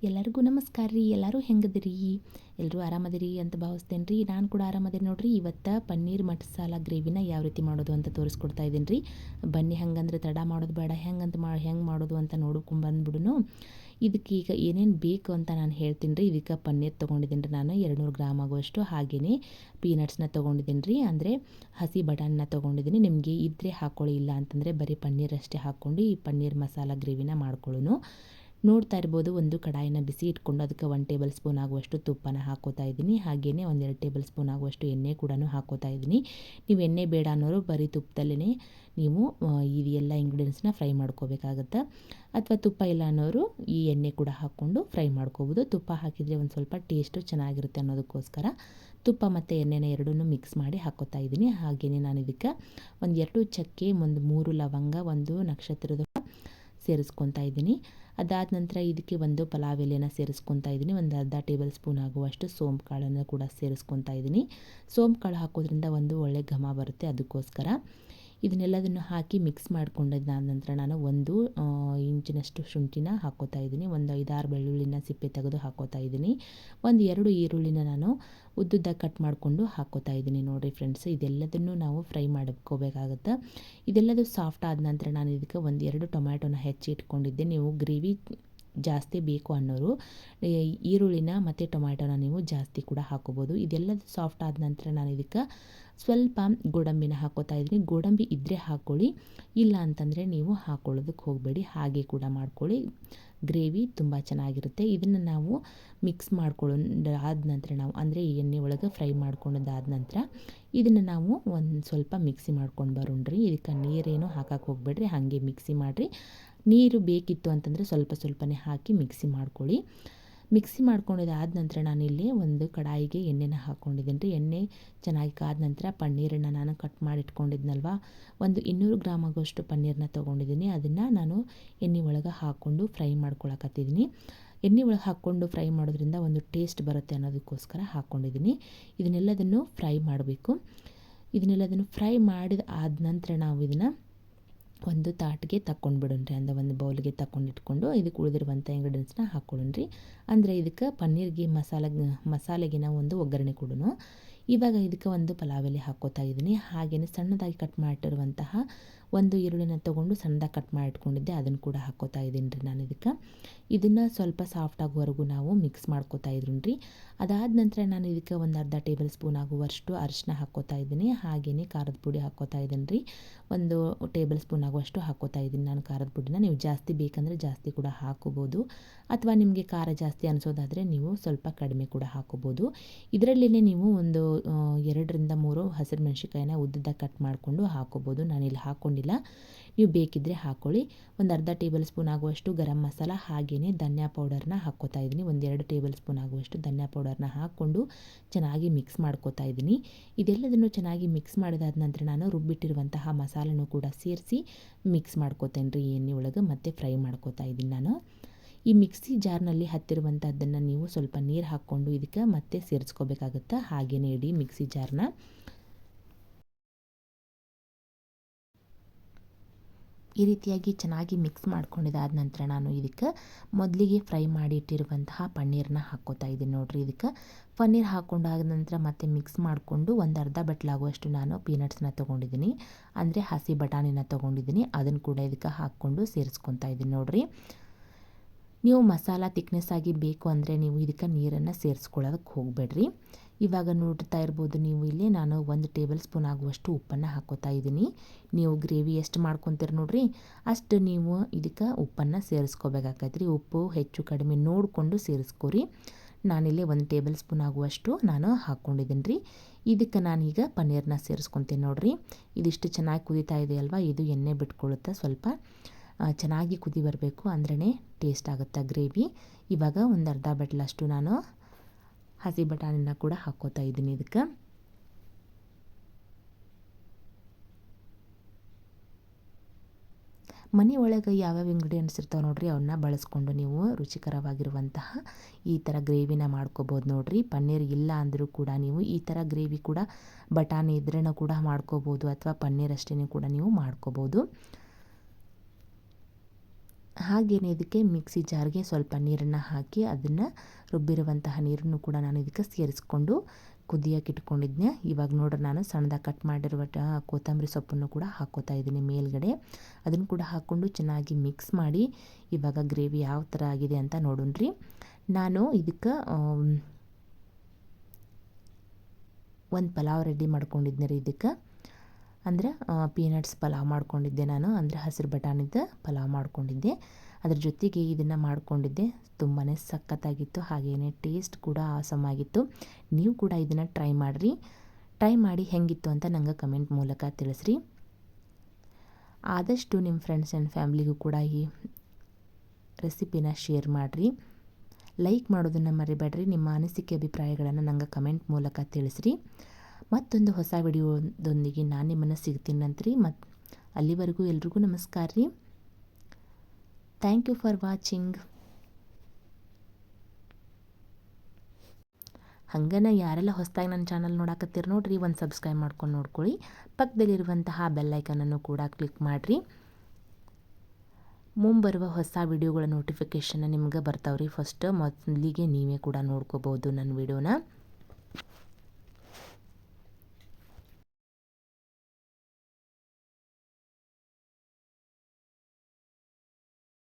ಎಲ್ಲರಿಗೂ ನಮಸ್ಕಾರ ರೀ. ಎಲ್ಲರೂ ಹೆಂಗದಿರಿ? ಎಲ್ಲರೂ ಆರಾಮದಿರಿ ಅಂತ ಭಾವಿಸ್ತೇನೆ ರೀ. ನಾನು ಕೂಡ ಆರಾಮದಿರಿ ನೋಡ್ರಿ. ಇವತ್ತು ಪನ್ನೀರ್ ಮಸಾಲ ಗ್ರೇವಿನ ಯಾವ ರೀತಿ ಮಾಡೋದು ಅಂತ ತೋರಿಸ್ಕೊಡ್ತಾ ಇದ್ದೀನಿ ರೀ. ಬನ್ನಿ, ಹಂಗಂದ್ರೆ ತಡ ಮಾಡೋದು ಬೇಡ, ಹೆಂಗೆ ಮಾಡೋದು ಅಂತ ನೋಡ್ಕೊಂಬಂದ್ಬಿಡುನು. ಇದಕ್ಕೆ ಈಗ ಏನೇನು ಬೇಕು ಅಂತ ನಾನು ಹೇಳ್ತೀನಿ ರೀ. ಇದಕ್ಕೆ ಪನ್ನೀರ್ ತೊಗೊಂಡಿದ್ದೀನಿ ರೀ, ನಾನು 200 ಗ್ರಾಮ್ ಆಗುವಷ್ಟು. ಹಾಗೆಯೇ ಪೀನಟ್ಸ್ನ ತೊಗೊಂಡಿದ್ದೀನಿ ರೀ, ಅಂದರೆ ಹಸಿ ಬಟಾಣಿನ ತೊಗೊಂಡಿದ್ದೀನಿ. ನಿಮಗೆ ಇದ್ದರೆ ಹಾಕ್ಕೊಳ್ಳಿ, ಇಲ್ಲ ಅಂತಂದರೆ ಬರೀ ಪನ್ನೀರ್ ಅಷ್ಟೇ ಹಾಕ್ಕೊಂಡು ಈ ಪನ್ನೀರ್ ಮಸಾಲ ಗ್ರೇವಿನ ಮಾಡ್ಕೊಳ್ಳೋನು. ನೋಡ್ತಾ ಇರ್ಬೋದು, ಒಂದು ಕಡಾಯಿನ ಬಿಸಿ ಇಟ್ಕೊಂಡು ಅದಕ್ಕೆ 1 ಟೇಬಲ್ ಸ್ಪೂನ್ ಆಗುವಷ್ಟು ತುಪ್ಪನ ಹಾಕೋತಾ ಇದ್ದೀನಿ. ಹಾಗೆಯೇ 1-2 ಟೇಬಲ್ ಸ್ಪೂನ್ ಆಗುವಷ್ಟು ಎಣ್ಣೆ ಕೂಡ ಹಾಕೋತಾ ಇದ್ದೀನಿ. ನೀವು ಎಣ್ಣೆ ಬೇಡ ಅನ್ನೋರು ಬರೀ ತುಪ್ಪದಲ್ಲೇ ನೀವು ಎಲ್ಲ ಇಂಗ್ರೀಡಿಯೆಂಟ್ಸ್ನ ಫ್ರೈ ಮಾಡ್ಕೋಬೇಕಾಗತ್ತೆ. ಅಥವಾ ತುಪ್ಪ ಇಲ್ಲ ಅನ್ನೋರು ಈ ಎಣ್ಣೆ ಕೂಡ ಹಾಕ್ಕೊಂಡು ಫ್ರೈ ಮಾಡ್ಕೋಬೋದು. ತುಪ್ಪ ಹಾಕಿದರೆ ಒಂದು ಸ್ವಲ್ಪ ಟೇಸ್ಟು ಚೆನ್ನಾಗಿರುತ್ತೆ ಅನ್ನೋದಕ್ಕೋಸ್ಕರ ತುಪ್ಪ ಮತ್ತು ಎಣ್ಣೆನ ಎರಡನ್ನೂ ಮಿಕ್ಸ್ ಮಾಡಿ ಹಾಕೋತಾ ಇದ್ದೀನಿ. ಹಾಗೆಯೇ ನಾನು ಇದಕ್ಕೆ 2 ಚಕ್ಕೆ, 3 ಲವಂಗ, 1 ನಕ್ಷತ್ರದ ಸೇರಿಸ್ಕೊತಾ ಇದ್ದೀನಿ. ಅದಾದ ನಂತರ ಇದಕ್ಕೆ 1 ಪಲಾವ್ ಎಲೆನ ಸೇರಿಸ್ಕೊತಾ ಇದ್ದೀನಿ. ಒಂದು ಅರ್ಧ ಟೇಬಲ್ ಸ್ಪೂನ್ ಆಗುವಷ್ಟು ಸೋಂಪು ಕಾಳನ್ನು ಕೂಡ ಸೇರಿಸ್ಕೊತಾ ಇದ್ದೀನಿ. ಸೋಂಪು ಕಾಳು ಹಾಕೋದ್ರಿಂದ ಒಂದು ಒಳ್ಳೆ ಘಮ ಬರುತ್ತೆ, ಅದಕ್ಕೋಸ್ಕರ ಇದನ್ನೆಲ್ಲದನ್ನು ಹಾಕಿ ಮಿಕ್ಸ್ ಮಾಡ್ಕೊಂಡಿದ್ದಾದ ನಂತರ ನಾನು 1 ಇಂಚಿನಷ್ಟು ಶುಂಠಿನ ಹಾಕೋತಾ ಇದ್ದೀನಿ. 5-6 ಬೆಳ್ಳುಳ್ಳಿನ ಸಿಪ್ಪೆ ತೆಗೆದು ಹಾಕೋತಾ ಇದ್ದೀನಿ. 2 ಈರುಳ್ಳಿನ ನಾನು ಉದ್ದುದ್ದ ಕಟ್ ಮಾಡಿಕೊಂಡು ಹಾಕೋತಾ ಇದ್ದೀನಿ. ನೋಡಿರಿ ಫ್ರೆಂಡ್ಸ್, ಇದೆಲ್ಲದನ್ನು ನಾವು ಫ್ರೈ ಮಾಡ್ಕೋಬೇಕಾಗತ್ತೆ. ಇದೆಲ್ಲದು ಸಾಫ್ಟ್ ಆದ ನಂತರ ನಾನು ಇದಕ್ಕೆ 1-2 ಟೊಮ್ಯಾಟೊನ ಹೆಚ್ಚಿ ಇಟ್ಕೊಂಡಿದ್ದೆ. ನೀವು ಗ್ರೇವಿ ಜಾಸ್ತಿ ಬೇಕು ಅನ್ನೋರು ಈರುಳ್ಳಿನ ಮತ್ತು ಟೊಮ್ಯಾಟೊನ ನೀವು ಜಾಸ್ತಿ ಕೂಡ ಹಾಕೋಬೋದು. ಇದೆಲ್ಲದು ಸಾಫ್ಟ್ ಆದ ನಂತರ ನಾನು ಇದಕ್ಕೆ ಸ್ವಲ್ಪ ಗೋಡಂಬಿನ ಹಾಕೋತಾ ಇದ್ದೀನಿ. ಗೋಡಂಬಿ ಇದ್ದರೆ ಹಾಕ್ಕೊಳ್ಳಿ, ಇಲ್ಲ ಅಂತಂದರೆ ನೀವು ಹಾಕ್ಕೊಳ್ಳೋದಕ್ಕೆ ಹೋಗಬೇಡಿ, ಹಾಗೆ ಕೂಡ ಮಾಡ್ಕೊಳ್ಳಿ. ಗ್ರೇವಿ ತುಂಬ ಚೆನ್ನಾಗಿರುತ್ತೆ. ಇದನ್ನು ನಾವು ಮಿಕ್ಸ್ ಆದ ನಂತರ ನಾವು ಅಂದರೆ ಎಣ್ಣೆ ಒಳಗೆ ಫ್ರೈ ಮಾಡ್ಕೊಂಡಾದ ನಂತರ ಇದನ್ನು ನಾವು ಒಂದು ಸ್ವಲ್ಪ ಮಿಕ್ಸಿ ಮಾಡ್ಕೊಂಡು ಬರೋಣ್ರಿ. ಇದಕ್ಕೆ ನೀರೇನು ಹಾಕಕ್ಕೆ ಹೋಗಬೇಡ್ರಿ, ಹಾಗೆ ಮಿಕ್ಸಿ ಮಾಡಿರಿ. ನೀರು ಬೇಕಿತ್ತು ಅಂತಂದರೆ ಸ್ವಲ್ಪನೇ ಹಾಕಿ ಮಿಕ್ಸಿ ಮಾಡ್ಕೊಳ್ಳಿ. ಮಿಕ್ಸಿ ಮಾಡ್ಕೊಂಡಿದ್ದಾದ ನಂತರ ನಾನಿಲ್ಲಿ ಒಂದು ಕಡಾಯಿಗೆ ಎಣ್ಣೆನ ಹಾಕ್ಕೊಂಡಿದ್ದೀನಿ ರೀ. ಎಣ್ಣೆ ಚೆನ್ನಾಗಿ ಕಾದ ನಂತರ ಪನ್ನೀರನ್ನು ನಾನು ಕಟ್ ಮಾಡಿ ಇಟ್ಕೊಂಡಿದ್ನಲ್ವ, 200 ಗ್ರಾಮ್ ಆಗೋಷ್ಟು ಪನ್ನೀರನ್ನ ತೊಗೊಂಡಿದ್ದೀನಿ. ಅದನ್ನು ನಾನು ಎಣ್ಣೆ ಒಳಗೆ ಹಾಕ್ಕೊಂಡು ಫ್ರೈ ಮಾಡ್ಕೊಳಕತ್ತಿದ್ದೀನಿ. ಎಣ್ಣೆ ಒಳಗೆ ಹಾಕ್ಕೊಂಡು ಫ್ರೈ ಮಾಡೋದ್ರಿಂದ ಒಂದು ಟೇಸ್ಟ್ ಬರುತ್ತೆ ಅನ್ನೋದಕ್ಕೋಸ್ಕರ ಹಾಕ್ಕೊಂಡಿದ್ದೀನಿ. ಇದನ್ನೆಲ್ಲದನ್ನು ಫ್ರೈ ಮಾಡಬೇಕು. ಇದನ್ನೆಲ್ಲದನ್ನು ಫ್ರೈ ಆದ ನಂತರ ನಾವು ಇದನ್ನು ಒಂದು ತಾಟಿಗೆ ತಕ್ಕೊಂಡ್ಬಿಡೋಣ್ರಿ, ಅಂದರೆ ಒಂದು ಬೌಲ್ಗೆ ತಗೊಂಡಿಟ್ಕೊಂಡು ಇದಕ್ಕೆ ಉಳಿದಿರುವಂಥ ಇಂಗ್ರೀಡಿಯೆಂಟ್ಸ್ನ ಹಾಕ್ಕೊಳ್ಳೋಣ್ರಿ. ಅಂದರೆ ಇದಕ್ಕೆ ಪನ್ನೀರ್ಗೆ ಮಸಾಲೆಗೆ ನಾವು ಒಂದು ಒಗ್ಗರಣೆ ಕೊಡೋಣ. ಇವಾಗ ಇದಕ್ಕೆ 1 ಪಲಾವ್ ಎಲೆ ಹಾಕ್ಕೋತಾ ಇದ್ದೀನಿ. ಹಾಗೆಯೇ ಸಣ್ಣದಾಗಿ ಕಟ್ ಮಾಡಿಟ್ಟಿರುವಂತಹ 1 ಈರುಳ್ಳಿನ ತೊಗೊಂಡು ಸಣ್ಣದಾಗಿ ಕಟ್ ಮಾಡಿ ಇಟ್ಕೊಂಡಿದ್ದೆ, ಅದನ್ನು ಕೂಡ ಹಾಕ್ಕೋತಾ ಇದ್ದೀನಿ ರೀ ನಾನು ಇದಕ್ಕೆ. ಇದನ್ನು ಸ್ವಲ್ಪ ಸಾಫ್ಟ್ ಆಗುವವರೆಗೂ ನಾವು ಮಿಕ್ಸ್ ಮಾಡ್ಕೋತಾ ಇದ್ದೀನಿ ರೀ. ಅದಾದ ನಂತರ ನಾನು ಇದಕ್ಕೆ ಒಂದು ಅರ್ಧ ಟೇಬಲ್ ಸ್ಪೂನ್ ಆಗುವಷ್ಟು ಅರಿಶಿನ ಹಾಕ್ಕೋತಾ ಇದ್ದೀನಿ. ಹಾಗೆಯೇ ಖಾರದ ಪುಡಿ ಹಾಕ್ಕೋತಾ ಇದ್ದೀನಿ ರೀ. 1 ಟೇಬಲ್ ಸ್ಪೂನ್ ಆಗುವಷ್ಟು ಹಾಕ್ಕೋತಾ ಇದ್ದೀನಿ ನಾನು ಖಾರದ ಪುಡಿನ. ನೀವು ಜಾಸ್ತಿ ಬೇಕಂದರೆ ಜಾಸ್ತಿ ಕೂಡ ಹಾಕೋಬೋದು, ಅಥವಾ ನಿಮಗೆ ಖಾರ ಜಾಸ್ತಿ ಅನಿಸೋದಾದರೆ ನೀವು ಸ್ವಲ್ಪ ಕಡಿಮೆ ಕೂಡ ಹಾಕೋಬೋದು. ಇದರಲ್ಲೇ ನೀವು ಒಂದು 2-3 ಹಸಿರು ಮೆಣಸಿನ್ಕಾಯಿನ ಉದ್ದುದ್ದ ಕಟ್ ಮಾಡಿಕೊಂಡು ಹಾಕೋಬೋದು. ನಾನಿಲ್ಲಿ ಹಾಕ್ಕೊಂಡಿಲ್ಲ, ನೀವು ಬೇಕಿದ್ದರೆ ಹಾಕ್ಕೊಳ್ಳಿ. ಒಂದು ಅರ್ಧ ಟೇಬಲ್ ಸ್ಪೂನ್ ಆಗುವಷ್ಟು ಗರಂ ಮಸಾಲ, ಹಾಗೆಯೇ ಧನಿಯಾ ಪೌಡರ್ನ ಹಾಕ್ಕೋತಾ ಇದ್ದೀನಿ. 2 ಟೇಬಲ್ ಸ್ಪೂನ್ ಆಗುವಷ್ಟು ಧನಿಯಾ ಪೌಡರ್ನ ಹಾಕ್ಕೊಂಡು ಚೆನ್ನಾಗಿ ಮಿಕ್ಸ್ ಮಾಡ್ಕೋತಾ ಇದ್ದೀನಿ. ಇದೆಲ್ಲದನ್ನು ಚೆನ್ನಾಗಿ ಮಿಕ್ಸ್ ಮಾಡಿದಾದ ನಂತರ ನಾನು ರುಬ್ಬಿಟ್ಟಿರುವಂತಹ ಮಸಾಲನೂ ಕೂಡ ಸೇರಿಸಿ ಮಿಕ್ಸ್ ಮಾಡ್ಕೋತೇನೆ ರೀ ಎಣ್ಣೆ ಒಳಗೆ, ಮತ್ತೆ ಫ್ರೈ ಮಾಡ್ಕೋತಾ ಇದ್ದೀನಿ ನಾನು. ಈ ಮಿಕ್ಸಿ ಜಾರ್ನಲ್ಲಿ ಹತ್ತಿರುವಂಥದ್ದನ್ನು ನೀವು ಸ್ವಲ್ಪ ನೀರು ಹಾಕ್ಕೊಂಡು ಇದಕ್ಕೆ ಮತ್ತೆ ಸೇರಿಸ್ಕೋಬೇಕಾಗತ್ತೆ. ಹಾಗೆಯೇ ಇಡೀ ಮಿಕ್ಸಿ ಜಾರ್ನ ಈ ರೀತಿಯಾಗಿ ಚೆನ್ನಾಗಿ ಮಿಕ್ಸ್ ಮಾಡ್ಕೊಂಡಿದ್ದಾದ ನಂತರ ನಾನು ಇದಕ್ಕೆ ಮೊದಲಿಗೆ ಫ್ರೈ ಮಾಡಿ ಇಟ್ಟಿರುವಂತಹ ಪನ್ನೀರನ್ನ ಹಾಕ್ಕೋತಾ ಇದ್ದೀನಿ. ನೋಡಿರಿ, ಇದಕ್ಕೆ ಪನ್ನೀರ್ ಹಾಕ್ಕೊಂಡಾದ ನಂತರ ಮತ್ತೆ ಮಿಕ್ಸ್ ಮಾಡಿಕೊಂಡು ಒಂದು ಅರ್ಧ ಬಟ್ಲಾಗುವಷ್ಟು ನಾನು ಪೀನಟ್ಸ್ನ ತೊಗೊಂಡಿದ್ದೀನಿ, ಅಂದರೆ ಹಸಿ ಬಟಾಣಿನ ತೊಗೊಂಡಿದ್ದೀನಿ. ಅದನ್ನು ಕೂಡ ಇದಕ್ಕೆ ಹಾಕ್ಕೊಂಡು ಸೇರಿಸ್ಕೊತಾ ಇದ್ದೀನಿ. ನೋಡಿರಿ, ನೀವು ಮಸಾಲ ತಿಕ್ನೆಸ್ ಆಗಿ ಬೇಕು ಅಂದರೆ ನೀವು ಇದಕ್ಕೆ ನೀರನ್ನು ಸೇರಿಸ್ಕೊಳ್ಳೋದಕ್ಕೆ ಹೋಗಬೇಡ್ರಿ. ಇವಾಗ ನೋಡ್ತಾ ಇರ್ಬೋದು ನೀವು ಇಲ್ಲಿ ನಾನು 1 ಟೇಬಲ್ ಸ್ಪೂನ್ ಆಗುವಷ್ಟು ಉಪ್ಪನ್ನು ಹಾಕ್ಕೋತಾ ಇದ್ದೀನಿ. ನೀವು ಗ್ರೇವಿ ಎಷ್ಟು ಮಾಡ್ಕೊತೀರಿ ನೋಡಿರಿ, ಅಷ್ಟು ನೀವು ಇದಕ್ಕೆ ಉಪ್ಪನ್ನು ಸೇರಿಸ್ಕೋಬೇಕಾಗತ್ತೆ. ಉಪ್ಪು ಹೆಚ್ಚು ಕಡಿಮೆ ನೋಡಿಕೊಂಡು ಸೇರಿಸ್ಕೊರಿ. ನಾನಿಲ್ಲಿ 1 ಟೇಬಲ್ ಸ್ಪೂನ್ ಆಗುವಷ್ಟು ನಾನು ಹಾಕ್ಕೊಂಡಿದ್ದೀನಿ ರೀ. ಇದಕ್ಕೆ ನಾನೀಗ ಪನ್ನೀರನ್ನ ಸೇರಿಸ್ಕೊತೀನಿ. ನೋಡಿರಿ, ಇದಿಷ್ಟು ಚೆನ್ನಾಗಿ ಕುದೀತಾ ಇದೆ ಅಲ್ವಾ, ಇದು ಎಣ್ಣೆ ಬಿಟ್ಕೊಳ್ಳುತ್ತೆ. ಸ್ವಲ್ಪ ಚೆನ್ನಾಗಿ ಕುದಿ ಬರಬೇಕು, ಅಂದ್ರೇ ಟೇಸ್ಟ್ ಆಗುತ್ತೆ ಗ್ರೇವಿ. ಇವಾಗ ಒಂದು ಅರ್ಧ ಬಟ್ಲಷ್ಟು ನಾನು ಹಸಿ ಬಟಾಣಿನ ಕೂಡ ಹಾಕ್ಕೋತಾ ಇದ್ದೀನಿ ಇದಕ್ಕೆ. ಮನೆ ಒಳಗೆ ಯಾವ್ಯಾವ ಇಂಗ್ರೀಡಿಯೆಂಟ್ಸ್ ಇರ್ತಾವೆ ನೋಡಿರಿ, ಅವನ್ನ ಬಳಸ್ಕೊಂಡು ನೀವು ರುಚಿಕರವಾಗಿರುವಂತಹ ಈ ಥರ ಗ್ರೇವಿನ ಮಾಡ್ಕೋಬೋದು. ನೋಡಿರಿ, ಪನ್ನೀರ್ ಇಲ್ಲ ಅಂದರೂ ಕೂಡ ನೀವು ಈ ಥರ ಗ್ರೇವಿ ಕೂಡ ಬಟಾಣಿ ಇದ್ರೂ ಕೂಡ ಮಾಡ್ಕೋಬೋದು, ಅಥವಾ ಪನ್ನೀರ್ ಅಷ್ಟೇ ಕೂಡ ನೀವು ಮಾಡ್ಕೋಬೋದು. ಹಾಗೆಯೇ ಇದಕ್ಕೆ ಮಿಕ್ಸಿ ಜಾರ್ಗೆ ಸ್ವಲ್ಪ ನೀರನ್ನು ಹಾಕಿ ಅದನ್ನು ರುಬ್ಬಿರುವಂತಹ ನೀರನ್ನು ಕೂಡ ನಾನು ಇದಕ್ಕೆ ಸೇರಿಸ್ಕೊಂಡು ಕುದಿಯೋಕೆ ಇಟ್ಕೊಂಡಿದ್ದೆ. ಇವಾಗ ನೋಡ್ರಿ ನಾನು ಸಣ್ಣದಾಗಿ ಕಟ್ ಮಾಡಿರುವ ಕೊತ್ತಂಬರಿ ಸೊಪ್ಪನ್ನು ಕೂಡ ಹಾಕ್ಕೋತಾ ಇದ್ದೀನಿ ಮೇಲ್ಗಡೆ. ಅದನ್ನು ಕೂಡ ಹಾಕ್ಕೊಂಡು ಚೆನ್ನಾಗಿ ಮಿಕ್ಸ್ ಮಾಡಿ ಇವಾಗ ಗ್ರೇವಿ ಯಾವ ಥರ ಆಗಿದೆ ಅಂತ ನೋಡೋಣ್ರಿ. ನಾನು ಇದಕ್ಕೆ ಒಂದು ಪಲಾವ್ ರೆಡಿ ಮಾಡ್ಕೊಂಡಿದ್ದೆ ರೀ. ಇದಕ್ಕೆ ಅಂದರೆ ಪೀನಟ್ಸ್ ಪಲಾವ್ ಮಾಡ್ಕೊಂಡಿದ್ದೆ ನಾನು, ಅಂದರೆ ಹಸಿರು ಬಟಾಣಿದ ಪಲಾವ್ ಮಾಡ್ಕೊಂಡಿದ್ದೆ. ಅದ್ರ ಜೊತೆಗೆ ಇದನ್ನು ಮಾಡ್ಕೊಂಡಿದ್ದೆ. ತುಂಬಾ ಸಖತ್ತಾಗಿತ್ತು, ಹಾಗೆಯೇ ಟೇಸ್ಟ್ ಕೂಡ ಆಸಮ್ ಆಗಿತ್ತು. ನೀವು ಕೂಡ ಇದನ್ನು ಟ್ರೈ ಮಾಡಿರಿ. ಟ್ರೈ ಮಾಡಿ ಹೆಂಗಿತ್ತು ಅಂತ ನಂಗೆ ಕಮೆಂಟ್ ಮೂಲಕ ತಿಳಿಸ್ರಿ. ಆದಷ್ಟು ನಿಮ್ಮ ಫ್ರೆಂಡ್ಸ್ ಆ್ಯಂಡ್ ಫ್ಯಾಮ್ಲಿಗೂ ಕೂಡ ಈ ರೆಸಿಪಿನ ಶೇರ್ ಮಾಡಿರಿ. ಲೈಕ್ ಮಾಡೋದನ್ನು ಮರಿಬೇಡ್ರಿ. ನಿಮ್ಮ ಅನಿಸಿಕೆ ಅಭಿಪ್ರಾಯಗಳನ್ನು ನಂಗೆ ಕಮೆಂಟ್ ಮೂಲಕ ತಿಳಿಸ್ರಿ. ಮತ್ತೊಂದು ಹೊಸ ವಿಡಿಯೋದೊಂದಿಗೆ ನಾನು ನಿಮ್ಮನ್ನು ಸಿಗ್ತೀನಂತ್ರಿ. ಮತ್ತು ಅಲ್ಲಿವರೆಗೂ ಎಲ್ರಿಗೂ ನಮಸ್ಕಾರ ರೀ. Thank you for watching. ಹಂಗನ ಯಾರೆಲ್ಲ ಹೊಸದಾಗಿ ನನ್ನ ಚಾನಲ್ ನೋಡಕತ್ತೀರಿ ನೋಡ್ರಿ, ಒಂದು ಸಬ್ಸ್ಕ್ರೈಬ್ ಮಾಡ್ಕೊಂಡು ನೋಡ್ಕೊಳ್ಳಿ. ಪಕ್ಕದಲ್ಲಿರುವಂತಹ ಬೆಲ್ಲೈಕನನ್ನು ಕೂಡ ಕ್ಲಿಕ್ ಮಾಡಿರಿ. ಮುಂಬರುವ ಹೊಸ ವಿಡಿಯೋಗಳ ನೋಟಿಫಿಕೇಷನ್ ನಿಮ್ಗೆ ಬರ್ತಾವ್ರಿ. ಫಸ್ಟ್ ಮೊದಲಿಗೆ ನೀವೇ ಕೂಡ ನೋಡ್ಕೋಬೋದು ನನ್ನ ವಿಡಿಯೋನ.